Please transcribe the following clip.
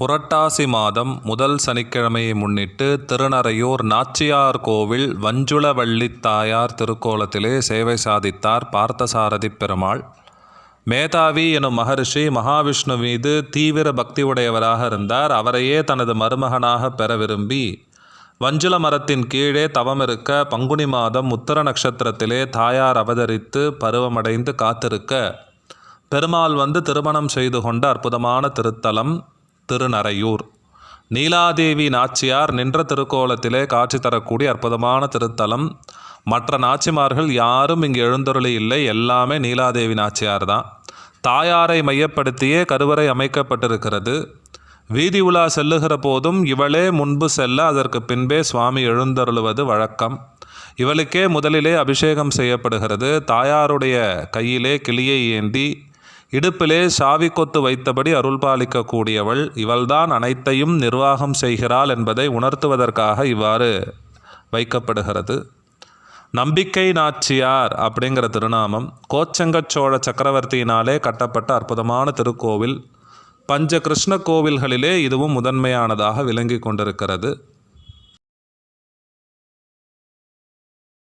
புரட்டாசி மாதம் முதல் சனிக்கிழமையை முன்னிட்டு திருநறையூர் நாச்சியார் கோவில் வஞ்சுளவள்ளித் தாயார் திருக்கோலத்திலே சேவை சாதித்தார் பார்த்தசாரதி பெருமாள். மேதாவி எனும் மகரிஷி மகாவிஷ்ணு மீது தீவிர பக்தி உடையவராக இருந்தார். அவரையே தனது மருமகனாக பெற விரும்பி வஞ்சுள மரத்தின் கீழே தவம் இருக்க பங்குனி மாதம் உத்தர நட்சத்திரத்திலே தாயார் அவதரித்து பருவமடைந்து காத்திருக்க பெருமாள் வந்து திருமணம் செய்து கொண்ட அற்புதமான திருத்தலம் திருநறையூர். நீலாதேவி நாச்சியார் நின்ற திருக்கோலத்திலே காட்சி தரக்கூடிய அற்புதமான திருத்தலம். மற்ற நாச்சிமார்கள் யாரும் இங்கு எழுந்தருளி இல்லை, எல்லாமே நீலாதேவி நாச்சியார் தான். தாயாரை மையப்படுத்தியே கருவறை அமைக்கப்பட்டிருக்கிறது. வீதி உலா செல்லுகிற போதும் இவளே முன்பு செல்ல அதற்கு பின்பே சுவாமி எழுந்தருளுவது வழக்கம். இவளுக்கே முதலிலே அபிஷேகம் செய்யப்படுகிறது. தாயாருடைய கையிலே கிளியை ஏந்தி இடுப்பிலே சாவி கொத்து வைத்தபடி அருள் பாலிக்கக்கூடியவள். இவள்தான் அனைத்தையும் நிர்வாகம் செய்கிறாள் என்பதை உணர்த்துவதற்காக இவ்வாறு வைக்கப்படுகிறது. நம்பிக்கை நாச்சியார் அப்படிங்கிற திருநாமம் கோச்சங்கச்சோழ சக்கரவர்த்தியினாலே கட்டப்பட்ட அற்புதமான திருக்கோவில். பஞ்ச கிருஷ்ண கோவில்களிலே இதுவும் முதன்மையானதாக விளங்கி கொண்டிருக்கிறது.